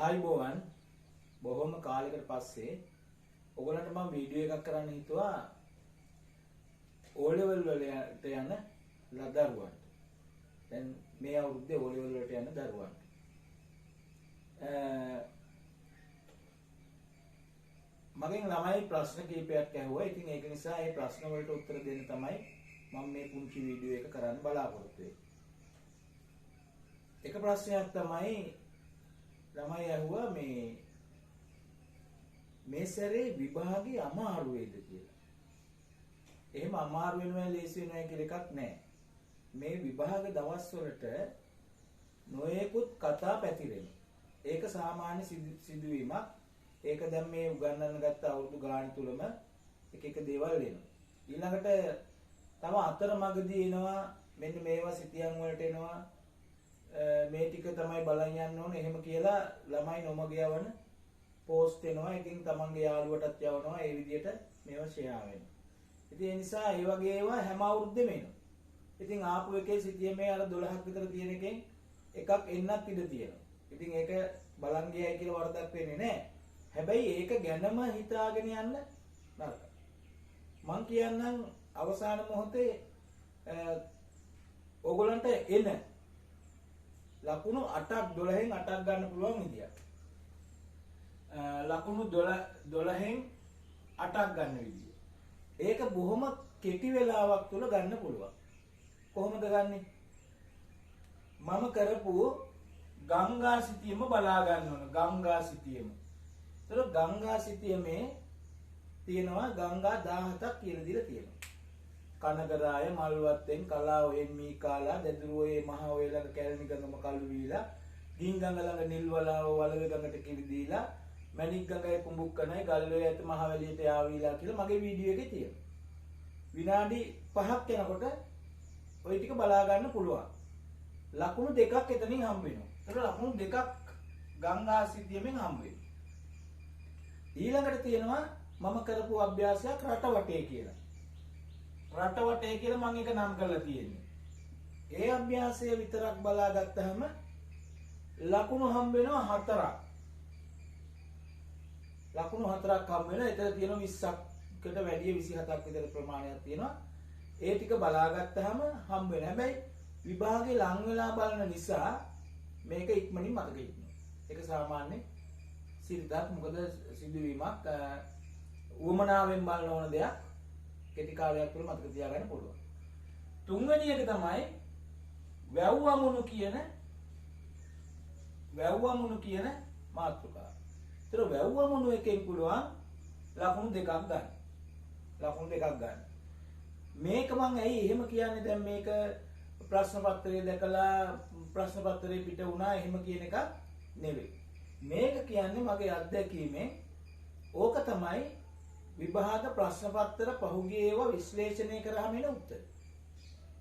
ආයිබෝවන් බොහොම කාලයකට පස්සේ ඔයගොල්ලන්ට මම වීඩියෝ එකක් කරන්න හිතුවා O level වලට යන දරුවන්ට. දැන් මේ අවුරුද්දේ O level වලට යන දරුවන්ට. මගෙන් ළමයි ප්‍රශ්න කිහිපයක් ඇහුවා. ඉතින් ඒක නිසා ඒ ප්‍රශ්න වලට උත්තර දෙන්න තමයි මම මේ පුංචි වීඩියෝ එක කරන්න බලාපොරොත්තු වෙන්නේ. එක ප්‍රශ්නයක් තමයි ළමයි ඇහුවා මේ සැරේ විභාගේ අමාරු වේද කියලා. එහෙම අමාරු වෙනවා ලේසි වෙනවා කියලා එකක් නැහැ. මේ විභාග දවස්වලට නොයෙකුත් කතා පැතිරෙනවා. ඒක සාමාන්‍ය සිදුවීමක්. ඒක දැන් මේ උගන්වන්න ගත්ත අවුරුදු ගාන තුලම එක දේවල් වෙනවා. ඊළඟට තව අතරමඟදී එනවා මෙන්න මේවා සිතියන් වලට එනවා. මේ ටික තමයි බලන් යන්න ඕනේ එහෙම කියලා ළමයි නොමග යවන පෝස්ට් එනවා. ඉතින් තමන්ගේ යාළුවටත් යවනවා. ඒ විදිහට මේවා ෂෙයා වෙනවා. ඉතින් ඒ නිසා මේ වගේ ඒවා හැම අවුරුද්දෙම එනවා. ඉතින් ආපු එකේ සිතියමේ අර 12ක් විතර තියෙන එකෙන් එකක් එන්නත් ඉඩ තියෙනවා. ඉතින් ඒක බලන් ගියයි කියලා වරදක් වෙන්නේ නැහැ. හැබැයි ඒක ගැනම හිතාගෙන යන්න නරකයි. මං කියන්නම් අවසාන මොහොතේ ඕගොල්ලන්ට එන ලකුණු 8ක් 12න් 8ක් ගන්න පුළුවන් විදියක්. ලකුණු 12න් 8ක් ගන්න විදිය. ඒක බොහොම කෙටි වෙලාවක් තුල ගන්න පුළුවන්. කොහොමද ගන්නෙ? මම කරපු ගංගා සිතියම බලා ගන්න ඕන. ගංගා සිතියම. ඒතර ගංගා සිතියමේ තියෙනවා ගංගා 17ක් කියලා දීලා තියෙනවා. කනගරාය මල්වත්තෙන් කලාවෙන් මීකාලා දෙදුරුවේ මහ ඔය ළඟ කැලණිගඟම කළු වීලා ගින් ගඟ ළඟ නිල්වලාව වලවේ ගඟට කිරි දීලා මණික් ගඟේ කුඹුක්කනයි ගල්වේ ඇත මහවැලියට යාවීලා කියලා මගේ වීඩියෝ එකේ තියෙනවා. විනාඩි 5ක් යනකොට ওই ටික බලා ගන්න පුළුවන්. ලකුණු දෙකක් එතනින් හම්බ වෙනවා. ඒතර ලකුණු දෙකක් ගංගා සිතියමෙන් හම්බ වෙනවා. ඊළඟට තියෙනවා මම කරපු අභ්‍යාසයක් රටවටේ කියලා. රටවටේ කියලා මම එක නම් කරලා තියෙන්නේ. ඒ අභ්‍යාසය විතරක් බලා ගත්තාම ලකුණු හම්බ වෙනවා 4ක්. ලකුණු 4ක් හම්බ වෙනවා. එතන තියෙනවා 20කට වැඩිය 27ක් විතර ප්‍රමාණයක් තියෙනවා. ඒ ටික බලා ගත්තාම හම්බ වෙනවා. හැබැයි විභාගේ ලං වෙලා බලන නිසා මේක ඉක්මනින් මතක ඉන්නවා. ඒක සාමාන්‍ය සිරිතක් මොකද සිදුවීමක් උවමනාවෙන් බලන ඕන දෙයක් කෙටි කාලයක් තුළ මතක තියාගන්න පුළුවන්. තුන්වෙනි එක තමයි වැව්වමුණු කියන මාතෘකාව. ඒතර වැව්වමුණු එකෙන් පුළුවන් ලකුණු දෙකක් ගන්න. මේක මම ඇයි එහෙම කියන්නේ දැන් මේක ප්‍රශ්න පත්‍රය දැකලා ප්‍රශ්න පත්‍රේ පිට වුණා එහෙම කියන එක නෙවෙයි. මේක කියන්නේ මගේ අත්දැකීමෙන් ඕක තමයි විභාග ප්‍රශ්න පත්‍ර පහුගිය ඒවා විශ්ලේෂණය කරාම එන උත්තර.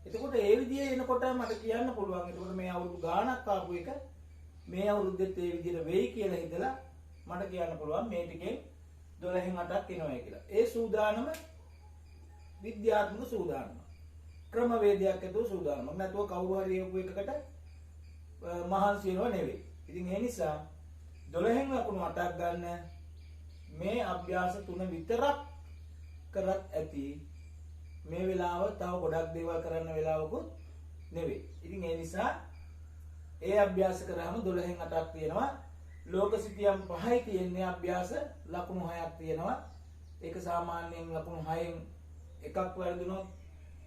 එතකොට ඒ විදිහේ එනකොට මට කියන්න පුළුවන්. එතකොට මේ අවුරුදු ගාණක් ආපු එක මේ අවුරුද්දෙත් ඒ විදිහට වෙයි කියලා හිතලා මට කියන්න පුළුවන් මේ ටිකෙන් 12න් 8ක් එනවා කියලා. ඒ සූදානම විද්‍යාත්මක සූදානම. ක්‍රමවේදයක් ඇතුළු සූදානමක්. නැතුව කවුරු හරි කියපු එකකට මහන්සි වෙනව නෙවෙයි. ඉතින් ඒ නිසා 12න් ලකුණු 8ක් ගන්න මේ අභ්‍යාස 3 විතරක් කරත් ඇති. මේ වෙලාව තව ගොඩක් දේවල් කරන්න වෙලාවකුත් නෙවෙයි. ඉතින් ඒ නිසා ඒ අභ්‍යාස කරාම 12න් 8ක් තියෙනවා. ලෝක සිතියම් 5යි තියෙන්නේ අභ්‍යාස ලකුණු 6ක් තියෙනවා. ඒක සාමාන්‍යයෙන් ලකුණු 6න් එකක් වැරදුනොත්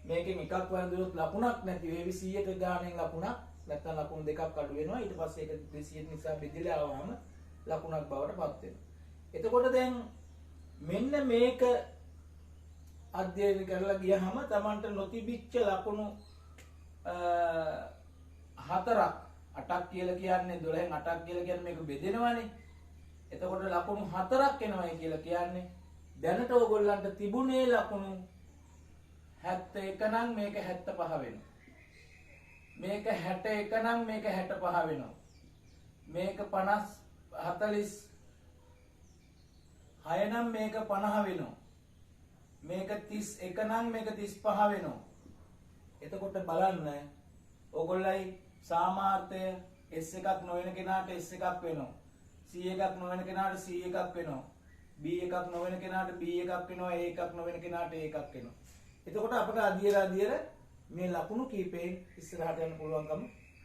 මේකෙන් එකක් වැරදුනොත් ලකුණක් නැති වේවි 100ට ගානෙන් ලකුණක් නැත්නම් ලකුණු දෙකක් අඩු වෙනවා. ඊට පස්සේ ඒක 200 නිසා බෙදලා ආවම ලකුණක් බවට පත් වෙනවා. එතකොට දැන් මෙන්න මේක අධ්‍යයනය කරලා ගියහම Tamanට නොතිබිච්ච ලකුණු 4ක් 8ක් කියලා කියන්නේ 12න් 8ක් කියලා කියන්නේ මේක බෙදෙනවානේ. එතකොට ලකුණු 4ක් එනවායි කියලා කියන්නේ දැනට ඕගොල්ලන්ට තිබුණේ ලකුණු 71 නම් මේක 75 වෙනවා. මේක 61 නම් මේක 65 වෙනවා. මේක 50 40 6 නම් මේක 50 වෙනවා. මේක 31 නම් මේක 35 වෙනවා. එතකොට බලන්න ඕගොල්ලයි සාමාර්ථය S එකක් නොවන කෙනාට S එකක් වෙනවා. C එකක් නොවන කෙනාට C එකක් වෙනවා. B එකක් නොවන කෙනාට B එකක් වෙනවා. A එකක් නොවන කෙනාට A එකක් වෙනවා. එතකොට අපට අධියර මේ ලකුණු කීපයෙන් ඉස්සරහට යන්න පුළුවන්කම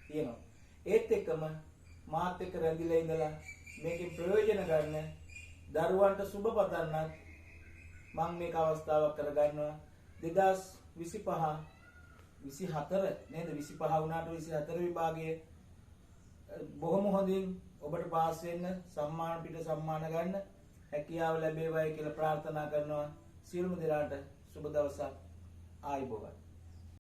තියෙනවා. ඒත් එක්කම මාත් එක්ක රැඳිලා ඉඳලා මේකෙන් ප්‍රයෝජන ගන්න දරුවන්ට සුබ පතන්නත් මම මේක අවස්ථාවක් කරගන්නවා. 2025 24 නේද 25 වුණාට 24 විභාගයේ බොහොම හොඳින් ඔබට පාස් වෙන්න සම්මාන පිට සම්මාන ගන්න හැකියාව ලැබේවායි කියලා ප්‍රාර්ථනා කරනවා. සියලුම දෙනාට සුබ දවසක් ආයුබෝවන්.